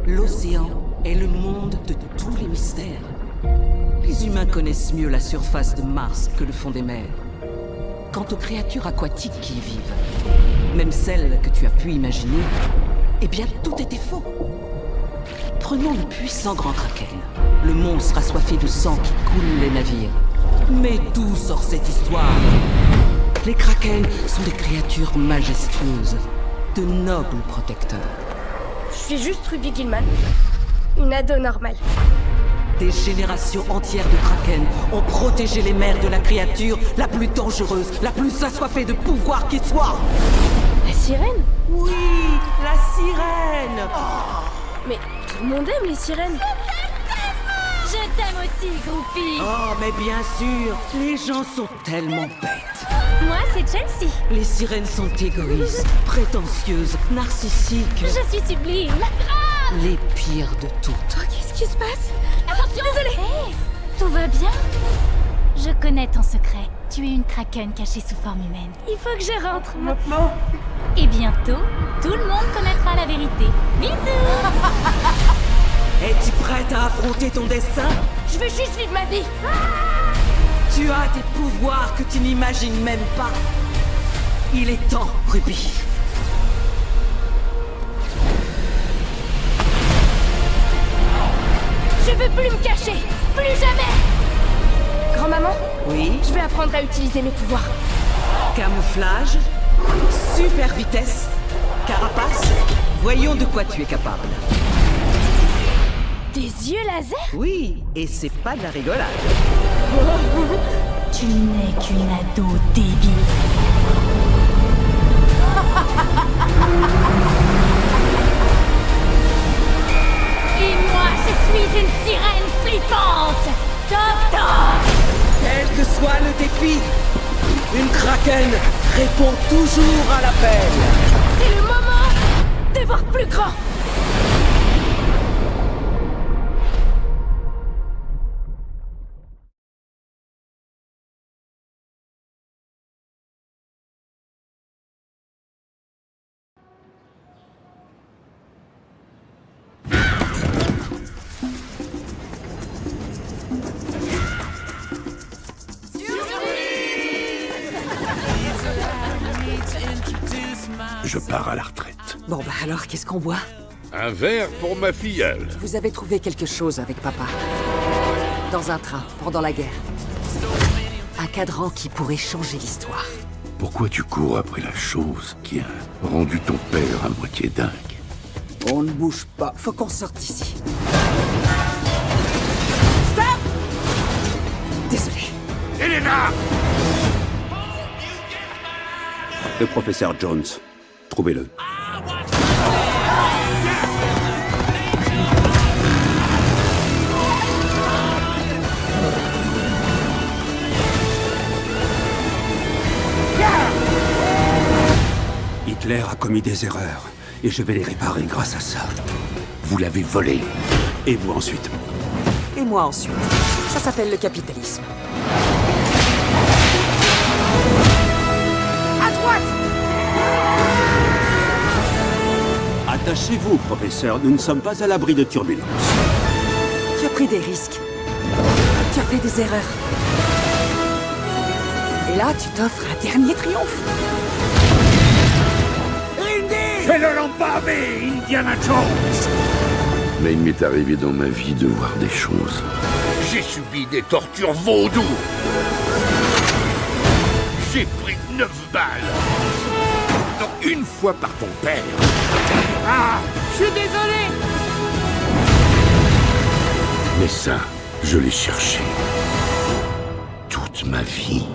L'océan est le monde de tous les mystères. Les humains connaissent mieux la surface de Mars que le fond des mers. Quant aux créatures aquatiques qui y vivent, même celles que tu as pu imaginer, eh bien tout était faux. Prenons le puissant grand kraken, le monstre assoiffé de sang qui coule les navires. Mais d'où sort cette histoire? Les krakens sont des créatures majestueuses, de nobles protecteurs. Je suis juste Ruby Gilman, une ado normale. Des générations entières de kraken ont protégé les mers de la créature la plus dangereuse, la plus assoiffée de pouvoir qui soit. La sirène? Oui, la sirène. Mais tout le monde aime les sirènes. Je t'aime aussi, Groupie. Oh, mais bien sûr, les gens sont tellement bêtes. Moi, c'est Chelsea. Les sirènes sont égoïstes, prétentieuses, narcissiques. Je suis sublime. Les pires de toutes. Oh, qu'est-ce qui se passe? Attention. Désolée. Hey, tout va bien? Je connais ton secret. Tu es une kraken cachée sous forme humaine. Il faut que je rentre. Maintenant? Et bientôt, tout le monde connaîtra la vérité. Bisous. Es-tu prête à affronter ton destin? Je veux juste vivre ma vie. Tu as des pouvoirs que tu n'imagines même pas. Il est temps, Ruby. Je veux plus me cacher. Plus jamais. Grand-maman, Oui? je vais apprendre à utiliser mes pouvoirs. Camouflage? Super vitesse? Carapace? Voyons de quoi tu es capable. Des yeux laser? Oui, et c'est pas de la rigolade. Tu n'es qu'une ado débile. Et moi, je suis une sirène flippante. Toc toc. Quel que soit le défi, une kraken répond toujours à l'appel. C'est le moment de voir plus grand. Je pars à la retraite. Bon bah alors, qu'est-ce qu'on boit? Un verre pour ma filleule. Vous avez trouvé quelque chose avec papa. Dans un train, pendant la guerre. Un cadran qui pourrait changer l'histoire. Pourquoi tu cours après la chose qui a rendu ton père à moitié dingue? On ne bouge pas, faut qu'on sorte d'ici. Désolé. Elena! Le professeur Jones. Trouvez-le. Hitler a commis des erreurs, et je vais les réparer grâce à ça. Vous l'avez volé. Et vous ensuite. Et moi ensuite. Ça s'appelle le capitalisme. À droite. Attachez-vous, professeur. Nous ne sommes pas à l'abri de turbulences. Tu as pris des risques. Tu as fait des erreurs. Et là, tu t'offres un dernier triomphe. Fais le lambavé, Indiana Jones! Mais il m'est arrivé dans ma vie de voir des choses. J'ai subi des tortures vaudou! J'ai pris 9 balles! Donc une fois par ton père! Ah! Je suis désolée. Mais ça, je l'ai cherché. Toute ma vie.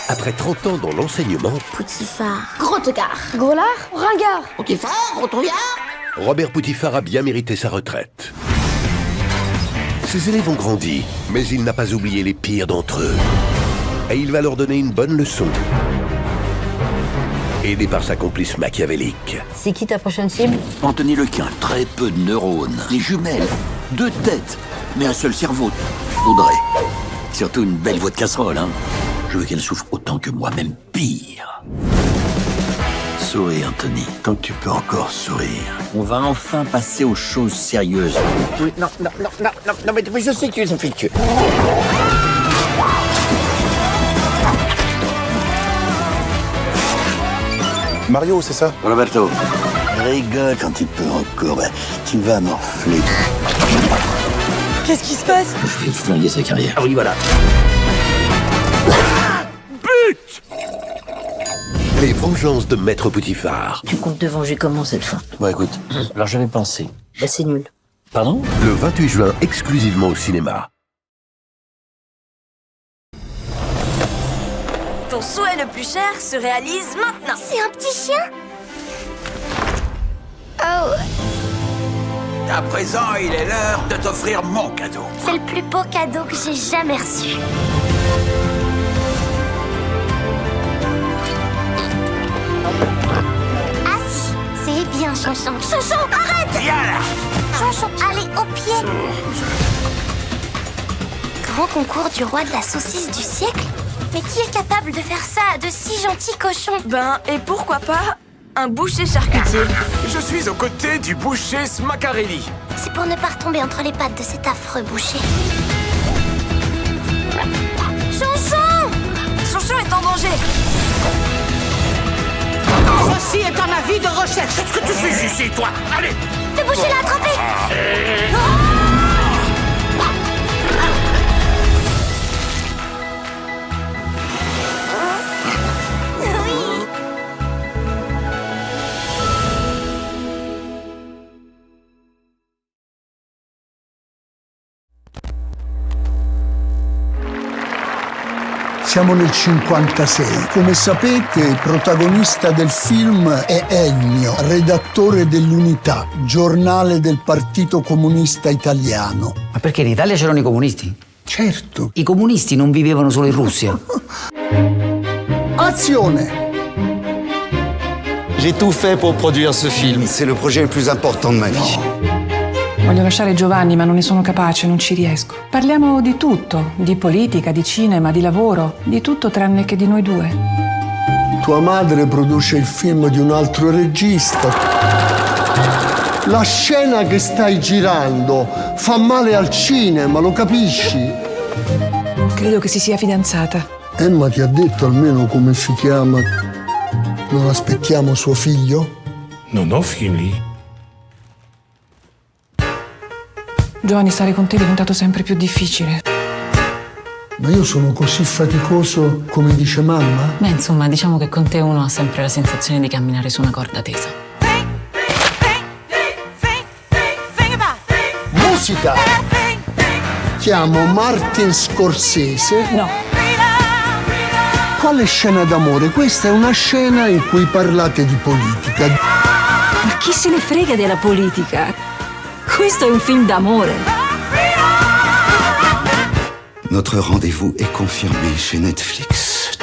Après 30 ans dans l'enseignement, Poutifard. Gros tocard. Gros lard. Ringard. Poutifard, rotrouillard. Robert Poutifard a bien mérité sa retraite. Ses élèves ont grandi, mais il n'a pas oublié les pires d'entre eux. Et il va leur donner une bonne leçon. Aidé par sa complice machiavélique. C'est qui ta prochaine cible? Anthony Lequin, très peu de neurones, des jumelles, 2 têtes, mais un seul cerveau. Audrey. Surtout une belle voix de casserole, hein. Je veux qu'elle souffre autant que moi, même pire. Souris, Anthony, tant que tu peux encore sourire. On va enfin passer aux choses sérieuses. Oui, non, mais je sais que tu es affectueux. Mario, c'est ça? Roberto, rigole quand tu peux encore. Tu vas m'enfler. Qu'est-ce qui se passe? Je vais flinguer sa carrière. Ah oui, voilà. Les vengeances de Maître Poutifard. Tu comptes te venger comment cette fois? Bon, écoute, alors j'avais pensé. Bah c'est nul. Pardon? Le 28 juin, exclusivement au cinéma. Ton souhait le plus cher se réalise maintenant. C'est un petit chien? Oh, À présent, il est l'heure de t'offrir mon cadeau. c'est le plus beau cadeau que j'ai jamais reçu. Ah si, c'est bien, Chanchon. Chanchon, arrête! Viens là! Chanchon, allez, au pied! Grand concours du roi de la saucisse du siècle? Mais qui est capable de faire ça à de si gentils cochons? Ben, et pourquoi pas un boucher charcutier? Je suis aux côtés du boucher Smacarelli. C'est pour ne pas retomber entre les pattes de cet affreux boucher. Chanchon! Chanchon est en danger. Ceci est un avis de recherche. Qu'est-ce que tu fais ici, toi? Allez! Le boucher l'a attrapé! Siamo nel 56. Come sapete, protagonista del film è Ennio, redattore dell'Unità, giornale del Partito Comunista Italiano. Ma perché in Italia c'erano i comunisti? Certo. I comunisti non vivevano solo in Russia. Azione! J'ai tout fait pour produire ce film. C'est le projet le plus important de ma vie. Voglio lasciare Giovanni, ma non ne sono capace, non ci riesco. Parliamo di tutto, di politica, di cinema, di lavoro, di tutto tranne che di noi due. Tua madre produce il film di un altro regista. La scena che stai girando fa male al cinema, lo capisci? Credo che si sia fidanzata. Emma ti ha detto almeno come si chiama? Non aspettiamo suo figlio? Non ho figli. Giovanni, stare con te è diventato sempre più difficile. Ma io sono così faticoso come dice mamma? Beh, insomma, diciamo che con te uno ha sempre la sensazione di camminare su una corda tesa. Musica! Chiamo Martin Scorsese. No. Quale scena d'amore? Questa è una scena in cui parlate di politica. Ma chi se ne frega della politica? Questo è un film d'amore. Notre rendez-vous est confirmé chez Netflix.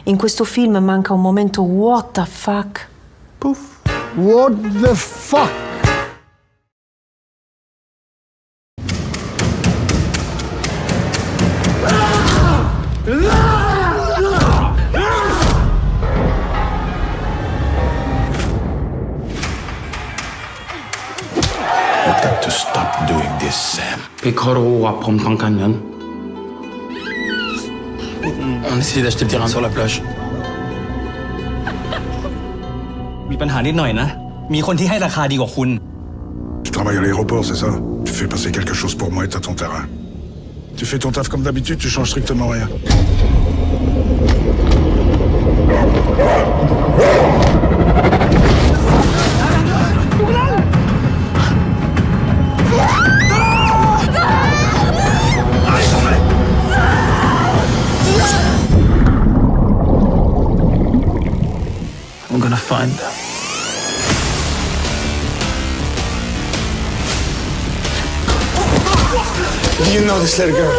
In questo film manca un momento what the fuck. Puff. What the fuck? You've got to stop doing this, Sam. พี่เขารู้ว่าผมต้องการเงิน On essaie d'acheter le terrain sur la plage. มีปัญหานิดหน่อยนะ มีคนที่ให้ราคาดีกว่าคุณ Tu travailles à l'aéroport, c'est ça? Tu fais passer quelque chose pour moi et t'as ton terrain. Tu fais ton taf comme d'habitude, tu changes strictement rien. I'm gonna find them. Do you know this little girl?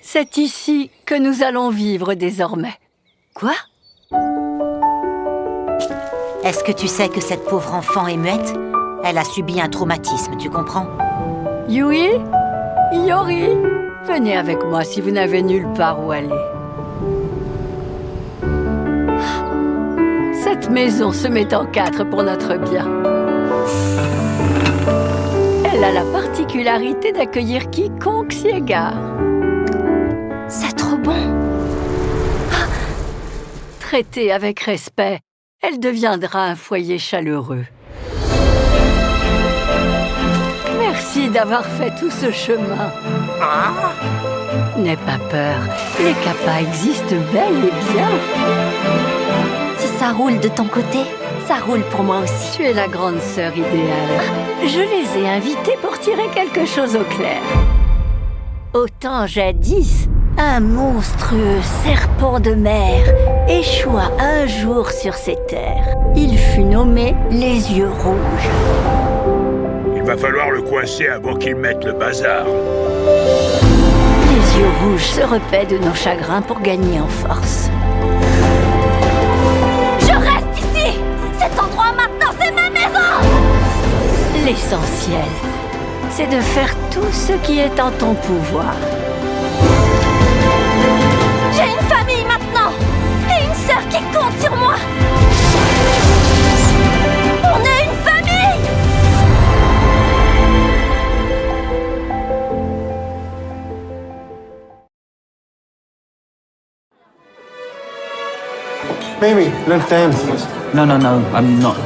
C'est ici que nous allons vivre désormais. Quoi? Est-ce que tu sais que cette pauvre enfant est muette? Elle a subi un traumatisme, tu comprends? Yui, Yori, venez avec moi si vous n'avez nulle part où aller. Cette maison se met en quatre pour notre bien. Elle a la particularité d'accueillir quiconque s'y égare. C'est trop bon. Traitée avec respect, elle deviendra un foyer chaleureux. Merci d'avoir fait tout ce chemin. N'aie pas peur, les Kappa existent bel et bien. Si ça roule de ton côté, ça roule pour moi aussi. Tu es la grande sœur idéale. Je les ai invités pour tirer quelque chose au clair. Autant jadis, un monstrueux serpent de mer échoua un jour sur ces terres. Il fut nommé les Yeux Rouges. Il va falloir le coincer avant qu'il mette le bazar. Les Yeux Rouges se repaient de nos chagrins pour gagner en force. Je reste ici! Cet endroit maintenant, c'est ma maison! L'essentiel, c'est de faire tout ce qui est en ton pouvoir. J'ai une famille maintenant! Et une sœur qui compte sur moi! On est une famille! Baby, let's dance. No, I'm not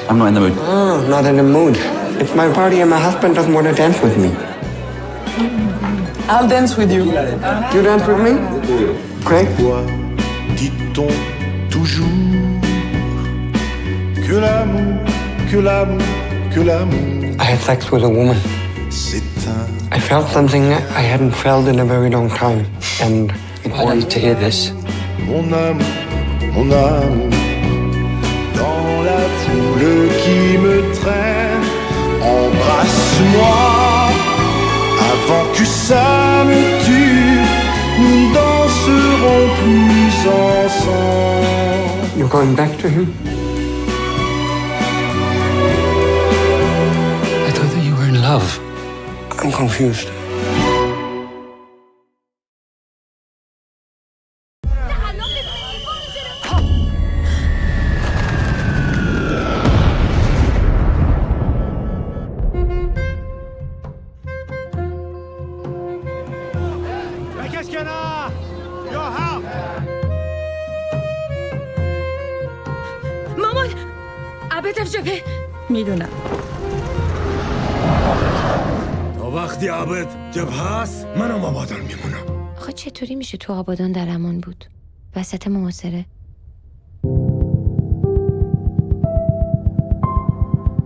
in the mood. Oh, not in the mood. It's my party and my husband doesn't want to dance with me. I'll dance with you. You dance with me? Great. Pourquoi dit-on toujours que l'amour, que l'amour, que l'amour? I had sex with a woman. C'est un... I felt something I hadn't felt in a very long time. And I need to hear this. Mon amour, dans la foule qui me traîne, embrasse-moi avant que ça me tue. Nous danserons plus ensemble. you're going back to him? I thought that you were in love. I'm confused. Qu'est-ce qu'il y en a? Johan! مامان عبد جبهه میدونم. تا وقتی عبد جبهه است منم آبادان میمونم. آخه چطوری میشه تو آبادان در امان بود وسط محاصره؟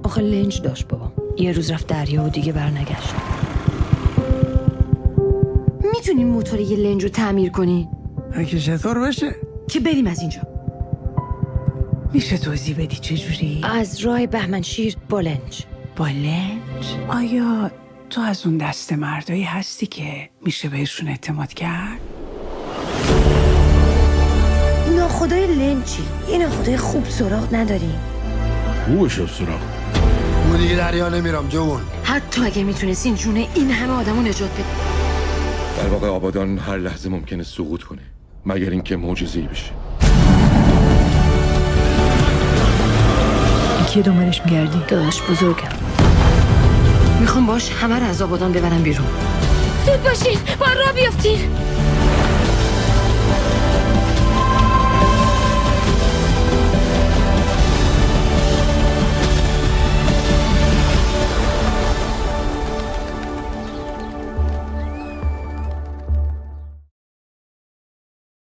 آخه لنج داشت بابام. یه روز رفت دریا و دیگه برنگشت. میتونیم موتور یه لنج رو تعمیر کنی؟ اگه چطور بشه؟ که بریم از اینجا. میشه توضیح بدی چجوری؟ از راه بهمنشیر با لنج. با لنج؟ آیا تو از اون دست مردایی هستی که میشه بهشون اعتماد کرد؟ ناخدای لنجی؟ یه ناخدای خوب سراغ نداری؟ خوبش سراغ. من دیگه دریا نمیرم جوون. حتی اگه میتونستین جون این همه آدمو نجات بدی. در واقع آبادان هر لحظه ممکنه سقوط کنه مگر اینکه معجزه‌ای بشه. کیه دنبالش میگردی؟ داداش بزرگم. میخوام باش همه رو از آبادان ببرم بیرون. زود باشین، باید راه بیافتین.